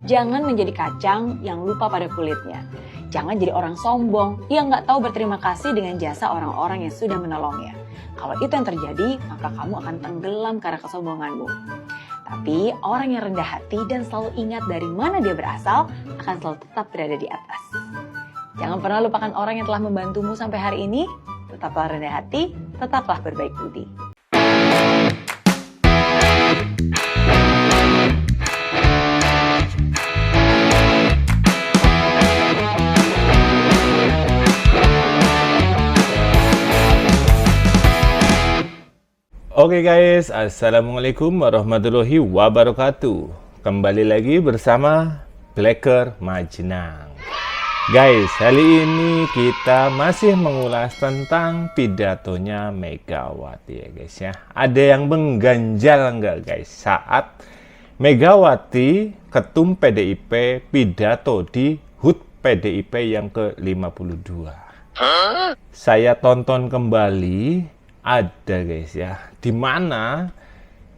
Jangan menjadi kacang yang lupa pada kulitnya. Jangan jadi orang sombong yang nggak tahu berterima kasih dengan jasa orang-orang yang sudah menolongnya. Kalau itu yang terjadi, maka kamu akan tenggelam karena kesombonganmu. Tapi orang yang rendah hati dan selalu ingat dari mana dia berasal akan selalu tetap berada di atas. Jangan pernah lupakan orang yang telah membantumu sampai hari ini. Tetaplah rendah hati, tetaplah berbaik budi. Oke guys, Assalamualaikum warahmatullahi wabarakatuh. Kembali lagi bersama Blacker Majnang. Guys, kali ini kita masih mengulas tentang pidatonya Megawati ya guys ya. Ada yang mengganjal enggak guys saat Megawati Ketum PDIP pidato di HUT PDIP yang ke-52? Saya tonton kembali. Ada guys ya, di mana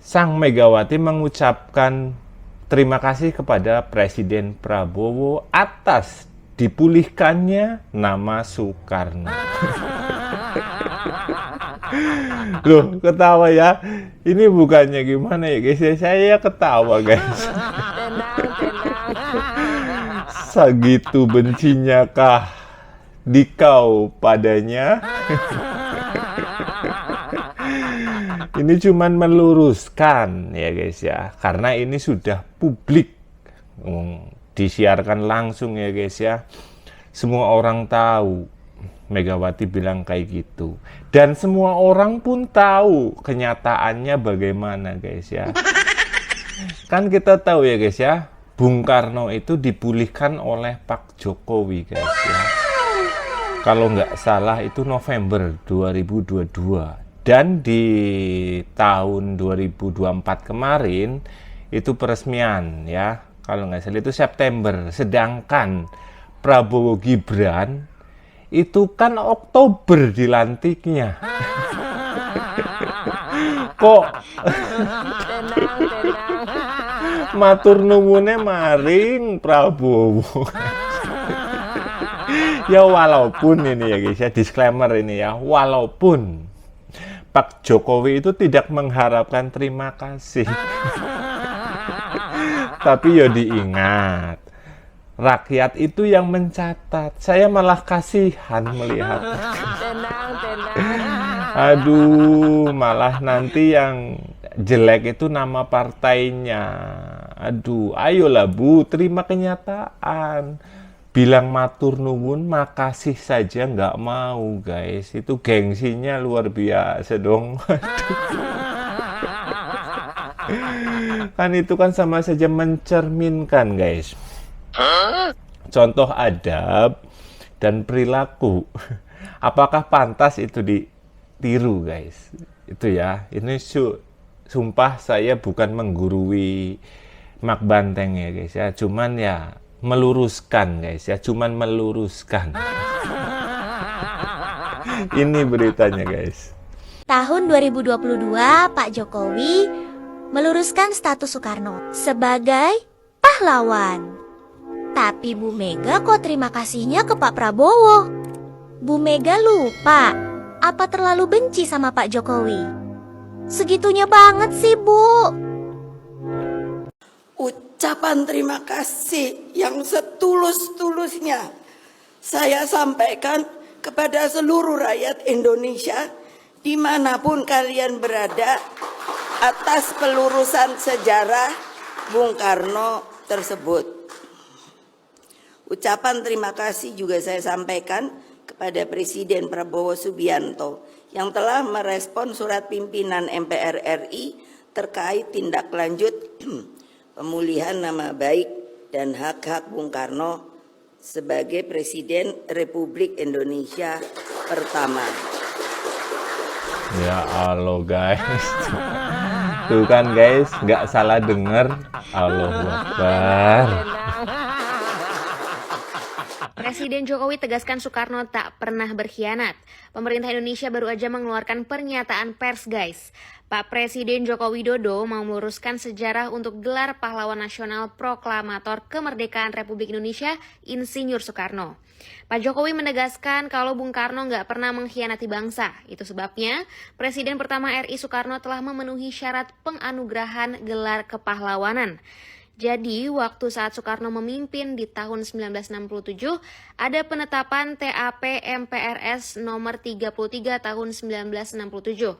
Sang Megawati mengucapkan terima kasih kepada Presiden Prabowo atas dipulihkannya nama Soekarno. Loh, ketawa ya. Ini bukannya gimana ya guys ya, saya ketawa guys. Segitu bencinya kah dikau padanya? Ini cuman meluruskan ya guys ya, karena ini sudah publik, disiarkan langsung ya guys ya. Semua orang tahu Megawati bilang kayak gitu, dan semua orang pun tahu kenyataannya bagaimana guys ya. Kan kita tahu ya guys ya, Bung Karno itu dipulihkan oleh Pak Jokowi guys ya. Kalau nggak salah itu November 2022. Dan di tahun 2024 kemarin itu peresmian ya, kalau nggak salah itu September. Sedangkan Prabowo Gibran itu kan Oktober dilantiknya. Kok matur nuwune maring Prabowo. Ya walaupun ini ya guys ya, disclaimer ini ya, walaupun Pak Jokowi itu tidak mengharapkan terima kasih. Tapi ya diingat, rakyat itu yang mencatat. Saya malah kasihan melihat. Aduh, malah nanti yang jelek itu nama partainya. Aduh, ayolah Bu, terima kenyataan. Bilang matur nuwun, makasih saja nggak mau guys. Itu gengsinya luar biasa dong. Kan itu kan sama saja mencerminkan guys. Contoh adab dan perilaku. Apakah pantas itu ditiru guys? Itu ya. Ini sumpah saya bukan menggurui Mak Banteng ya guys ya. Cuman ya meluruskan guys ya, cuman meluruskan. Ini beritanya guys. Tahun 2022 Pak Jokowi meluruskan status Soekarno sebagai pahlawan. Tapi Bu Mega kok terima kasihnya ke Pak Prabowo? Bu Mega lupa apa terlalu benci sama Pak Jokowi? Segitunya banget sih Bu. Ucapan terima kasih yang setulus-tulusnya saya sampaikan kepada seluruh rakyat Indonesia dimanapun kalian berada atas pelurusan sejarah Bung Karno tersebut. Ucapan terima kasih juga saya sampaikan kepada Presiden Prabowo Subianto yang telah merespon surat pimpinan MPR RI terkait tindak lanjut pemulihan nama baik dan hak-hak Bung Karno sebagai Presiden Republik Indonesia pertama. Ya Allah guys. Tuh kan guys, nggak salah dengar. Allahu Akbar. Presiden Jokowi tegaskan Soekarno tak pernah berkhianat. Pemerintah Indonesia baru aja mengeluarkan pernyataan pers, guys. Pak Presiden Joko Widodo mau meluruskan sejarah untuk gelar pahlawan nasional proklamator kemerdekaan Republik Indonesia Insinyur Soekarno. Pak Jokowi menegaskan kalau Bung Karno nggak pernah mengkhianati bangsa. Itu sebabnya Presiden pertama RI Soekarno telah memenuhi syarat penganugerahan gelar kepahlawanan. Jadi, waktu saat Soekarno memimpin di tahun 1967, ada penetapan TAP MPRS nomor 33 tahun 1967.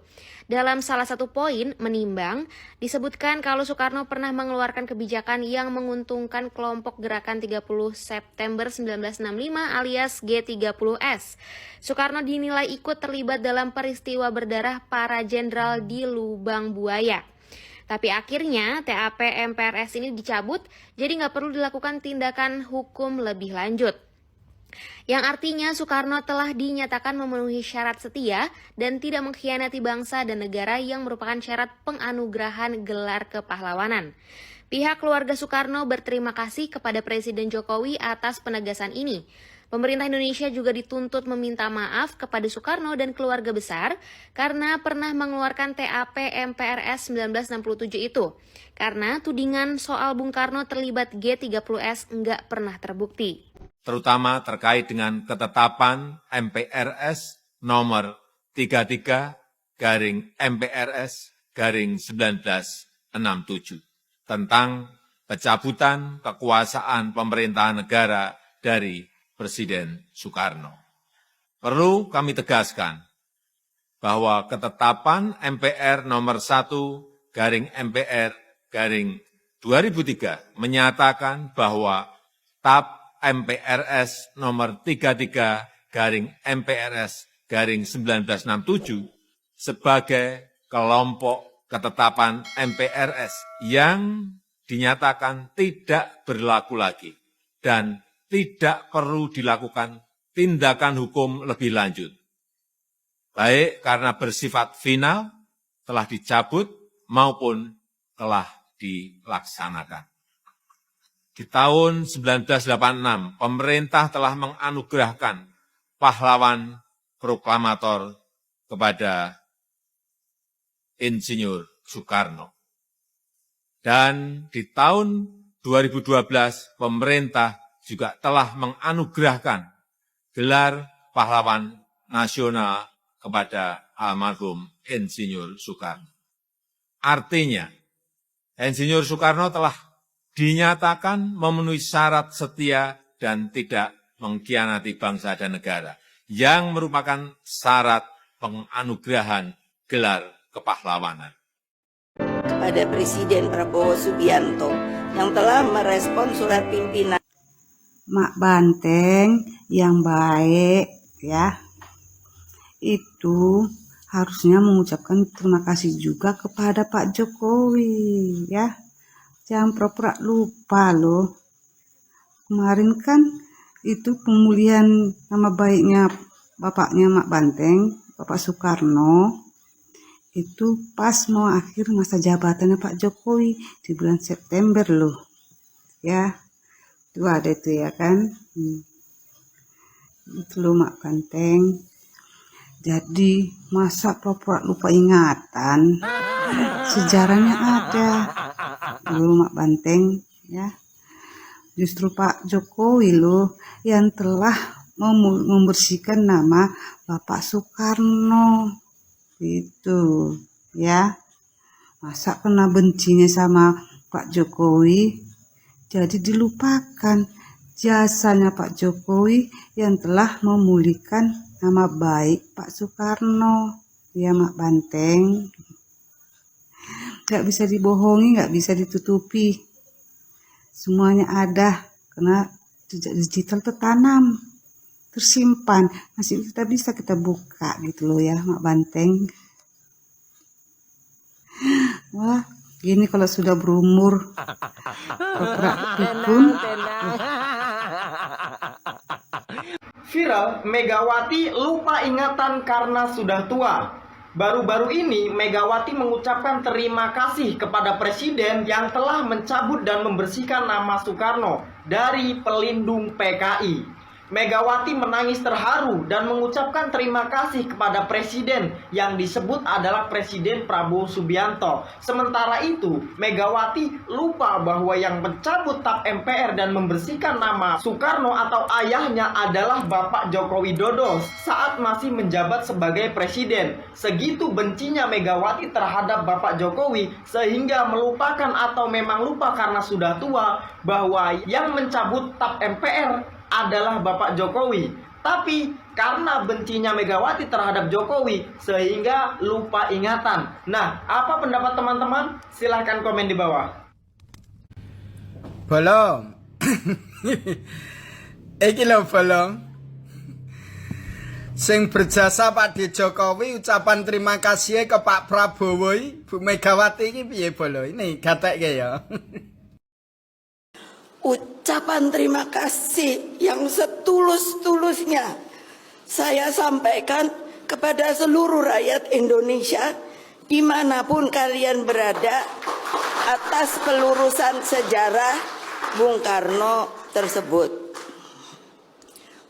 Dalam salah satu poin, menimbang, disebutkan kalau Soekarno pernah mengeluarkan kebijakan yang menguntungkan kelompok gerakan 30 September 1965 alias G30S. Soekarno dinilai ikut terlibat dalam peristiwa berdarah para jenderal di Lubang Buaya. Tapi akhirnya TAP MPRS ini dicabut, jadi nggak perlu dilakukan tindakan hukum lebih lanjut. Yang artinya Soekarno telah dinyatakan memenuhi syarat setia dan tidak mengkhianati bangsa dan negara yang merupakan syarat penganugerahan gelar kepahlawanan. Pihak keluarga Soekarno berterima kasih kepada Presiden Jokowi atas penegasan ini. Pemerintah Indonesia juga dituntut meminta maaf kepada Soekarno dan keluarga besar karena pernah mengeluarkan TAP MPRS 1967 itu. Karena tudingan soal Bung Karno terlibat G30S nggak pernah terbukti. Terutama terkait dengan ketetapan MPRS nomor 33/MPRS/1967 tentang pencabutan kekuasaan pemerintahan negara dari Presiden Soekarno. Perlu kami tegaskan bahwa ketetapan MPR nomor 1/MPR/2003 menyatakan bahwa TAP MPRS nomor 33/MPRS/1967 sebagai kelompok ketetapan MPRS yang dinyatakan tidak berlaku lagi dan tidak perlu dilakukan tindakan hukum lebih lanjut, baik karena bersifat final, telah dicabut, maupun telah dilaksanakan. Di tahun 1986, pemerintah telah menganugerahkan pahlawan proklamator kepada Insinyur Soekarno. Dan di tahun 2012, pemerintah juga telah menganugerahkan gelar pahlawan nasional kepada almarhum Insinyur Soekarno. Artinya, Insinyur Soekarno telah dinyatakan memenuhi syarat setia dan tidak mengkhianati bangsa dan negara, yang merupakan syarat penganugerahan gelar kepahlawanan. Kepada Presiden Prabowo Subianto yang telah merespon surat pimpinan Mak Banteng yang baik ya, itu harusnya mengucapkan terima kasih juga kepada Pak Jokowi ya. Jangan pura-pura lupa loh. Kemarin kan itu pemulihan nama baiknya bapaknya Mak Banteng, Bapak Soekarno, itu pas mau akhir masa jabatannya Pak Jokowi di bulan September loh ya. Itu ada itu ya kan. Itu loh Mak Banteng. Jadi masa pura-pura lupa ingatan, sejarahnya ada loh Mak Banteng ya. Justru Pak Jokowi loh yang telah membersihkan nama Bapak Soekarno gitu ya. Masa kena bencinya sama Pak Jokowi jadi dilupakan jasanya Pak Jokowi yang telah memulihkan nama baik Pak Soekarno ya Mak Banteng. Gak bisa dibohongi, gak bisa ditutupi, semuanya ada karena jejak digital tertanam, tersimpan, masih kita bisa kita buka gitu loh ya Mak Banteng. Wah, gini kalau sudah berumur dukun. Viral, Megawati lupa ingatan karena sudah tua. Baru-baru ini Megawati mengucapkan terima kasih kepada Presiden yang telah mencabut dan membersihkan nama Soekarno dari pelindung PKI. Megawati menangis terharu dan mengucapkan terima kasih kepada presiden yang disebut adalah Presiden Prabowo Subianto. Sementara itu, Megawati lupa bahwa yang mencabut TAP MPR dan membersihkan nama Soekarno atau ayahnya adalah Bapak Joko Widodo saat masih menjabat sebagai presiden. Segitu bencinya Megawati terhadap Bapak Jokowi sehingga melupakan atau memang lupa karena sudah tua bahwa yang mencabut TAP MPR adalah Bapak Jokowi. Tapi karena bencinya Megawati terhadap Jokowi sehingga lupa ingatan. Nah, apa pendapat teman-teman? Silahkan komen di bawah. Bolong. Iki lho bolong. Sing berjasa Pak D Jokowi ucapan terima kasih ke Pak Prabowo, Bu Megawati iki piye bolong? Ini gatekke ya. Ucapan terima kasih yang setulus-tulusnya saya sampaikan kepada seluruh rakyat Indonesia dimanapun kalian berada atas pelurusan sejarah Bung Karno tersebut.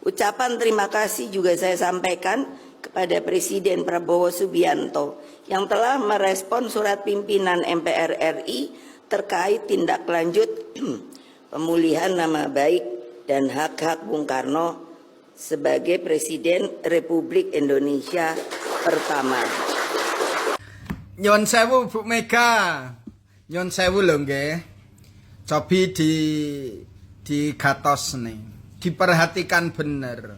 Ucapan terima kasih juga saya sampaikan kepada Presiden Prabowo Subianto yang telah merespon surat pimpinan MPR RI terkait tindak lanjut pemulihan nama baik dan hak-hak Bung Karno sebagai Presiden Republik Indonesia pertama. Nyuwun sewu Bu Mega. Nyuwun sewu lho nggih. Cobi digatos nih. Diperhatikan bener.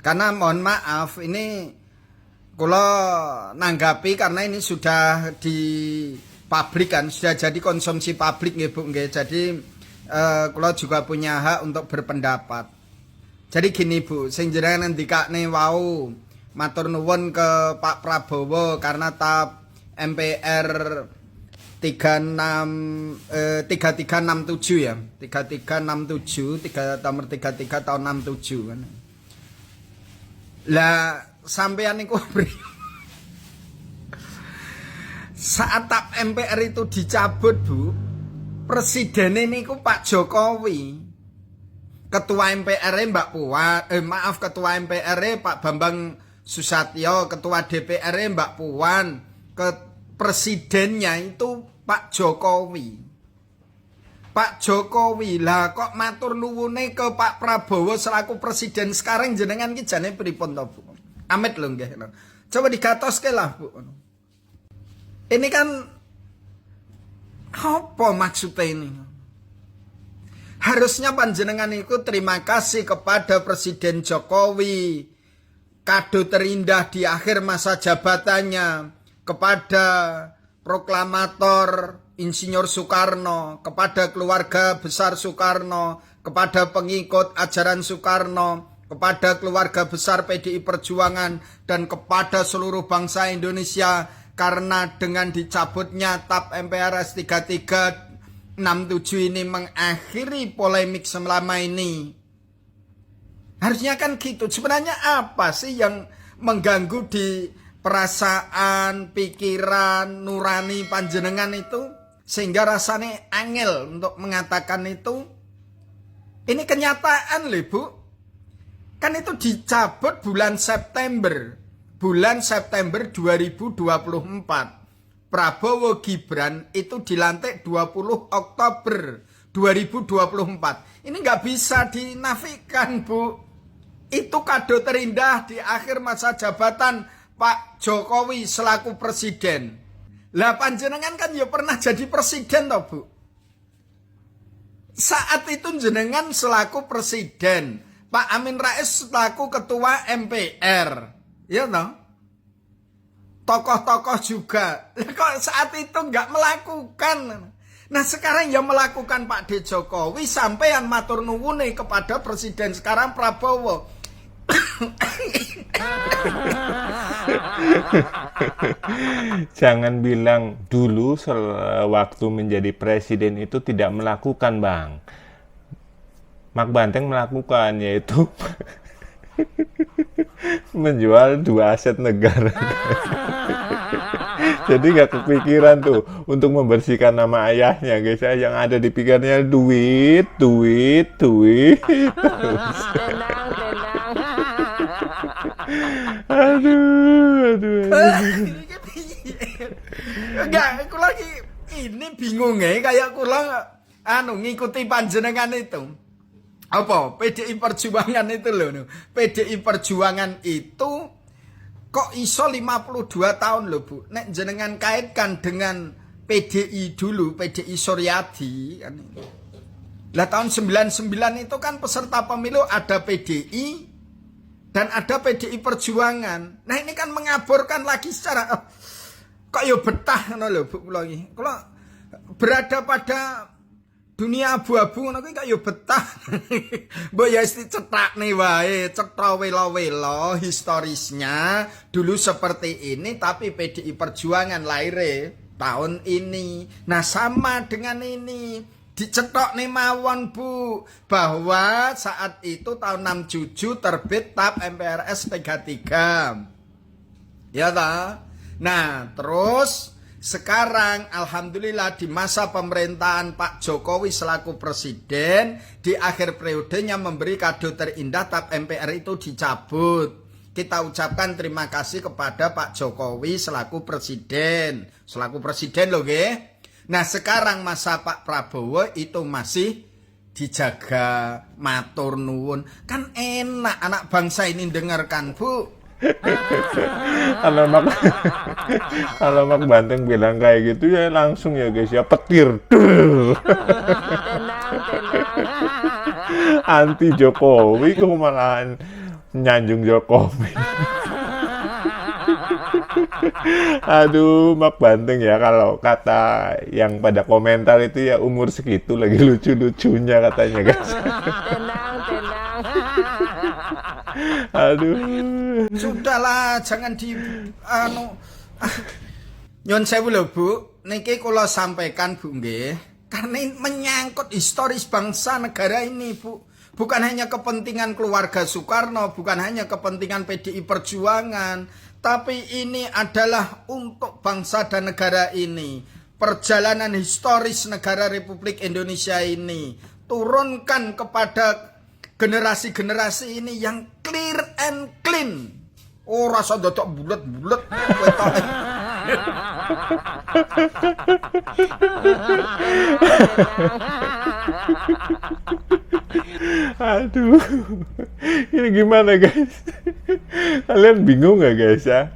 Karena mohon maaf ini kula nanggapi karena ini sudah di publik kan, sudah jadi konsumsi publik nggih Bu nggih. Jadi kula juga punya hak untuk berpendapat. Jadi gini Bu, sing jenengan ngendikane wau matur nuwun ke Pak Prabowo karena TAP MPR 3367 ya. 3367 nomor 33 tahun 67 kan. Lah sampean niku saat TAP MPR itu dicabut Bu, presiden ini ku Pak Jokowi, ketua MPR Mbak Puan, ketua MPR Pak Bambang Susatyo, ketua DPR Mbak Puan, presidennya itu Pak Jokowi. Pak Jokowi lah kok matur nuwune ke Pak Prabowo selaku presiden sekarang jenengan ki jane pripun to Bu? Amit lho nggih. Coba digatoske lah Bu. Ini kan apa maksudnya ini? Harusnya panjenengan itu terima kasih kepada Presiden Jokowi. Kado terindah di akhir masa jabatannya kepada proklamator Insinyur Soekarno, kepada keluarga besar Soekarno, kepada pengikut ajaran Soekarno, kepada keluarga besar PDI Perjuangan, dan kepada seluruh bangsa Indonesia. Karena dengan dicabutnya TAP MPRS 3367 ini mengakhiri polemik selama ini. Harusnya kan gitu. Sebenarnya apa sih yang mengganggu di perasaan, pikiran, nurani panjenengan itu? Sehingga rasanya angel untuk mengatakan itu. Ini kenyataan loh Bu. Kan itu dicabut bulan September. Bulan September 2024. Prabowo Gibran itu dilantik 20 Oktober 2024. Ini nggak bisa dinafikan Bu. Itu kado terindah di akhir masa jabatan Pak Jokowi selaku presiden. Lah panjenengan kan ya pernah jadi presiden toh Bu. Saat itu jenengan selaku presiden, Pak Amin Rais selaku ketua MPR. Ya toh? Tokoh-tokoh juga. Kok saat itu nggak melakukan? Nah sekarang yang melakukan Pak D Jokowi sampean matur nuwune kepada presiden sekarang Prabowo. Jangan bilang dulu waktu menjadi presiden itu tidak melakukan Bang. Mak Banteng melakukan, yaitu menjual 2 aset negara. Jadi nggak kepikiran tuh untuk membersihkan nama ayahnya guys ya. Yang ada di pikirannya duit, duit, duit. Terus. Aduh. Enggak, aku lagi ini bingung ya, kayak kula ngikuti panjenengan itu. Apa? PDI Perjuangan itu loh. PDI Perjuangan itu kok iso 52 tahun loh, Bu. Nek jenengan kaitkan dengan PDI dulu, PDI Suryadi kan. Lah tahun 99 itu kan peserta pemilu ada PDI dan ada PDI Perjuangan. Nah, ini kan mengaburkan lagi secara kok yo betah ngono lho, Bu, kula iki. Kula berada pada dunia abu-abu ngono kuwi kok yo betah. Mbok ya isti cetakne wae, cetha welo-welo historisnya dulu seperti ini tapi PDI Perjuangan lahir tahun ini. Nah, sama dengan ini. Dicetok nih mawon, Bu, bahwa saat itu tahun 67 terbit TAP MPRS 33. Ya ta? Nah, terus sekarang alhamdulillah di masa pemerintahan Pak Jokowi selaku presiden di akhir periodenya memberi kado terindah TAP MPR itu dicabut. Kita ucapkan terima kasih kepada Pak Jokowi selaku presiden. Selaku presiden loh, nggih. Nah, sekarang masa Pak Prabowo itu masih dijaga, matur nuwun. Kan enak anak bangsa ini dengarkan, Bu. Kalau Mak Banteng bilang kayak gitu ya langsung ya guys ya petir. Anti Jokowi kok malahan nyanjung Jokowi. Aduh, Mak Banteng ya, kalau kata yang pada komentar itu ya umur segitu lagi lucu-lucunya katanya guys. Aduh. Sudahlah, jangan di Nyon sewu lho, Bu. Niki kula sampaikan, Bu, nggih. Karena ini menyangkut historis bangsa negara ini, Bu. Bukan hanya kepentingan keluarga Soekarno, bukan hanya kepentingan PDI Perjuangan, tapi ini adalah untuk bangsa dan negara ini. Perjalanan historis negara Republik Indonesia ini turunkan kepada generasi-generasi ini yang clear and clean. Oh, rasa dodok bulet-bulet. Aduh, ini gimana guys? Kalian bingung gak guys ya?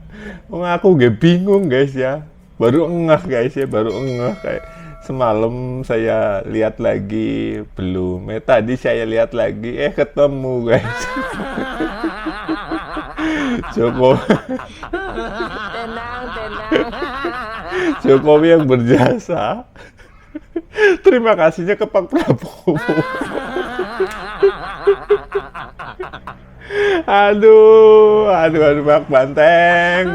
Aku gak bingung guys ya. Baru ngeh guys ya, baru ngeh kayak semalam saya lihat lagi belum. Tadi saya lihat lagi, ketemu guys. Jokowi yang berjasa. Terima kasihnya ke Pak Prabowo. Aduh, Mak Banteng.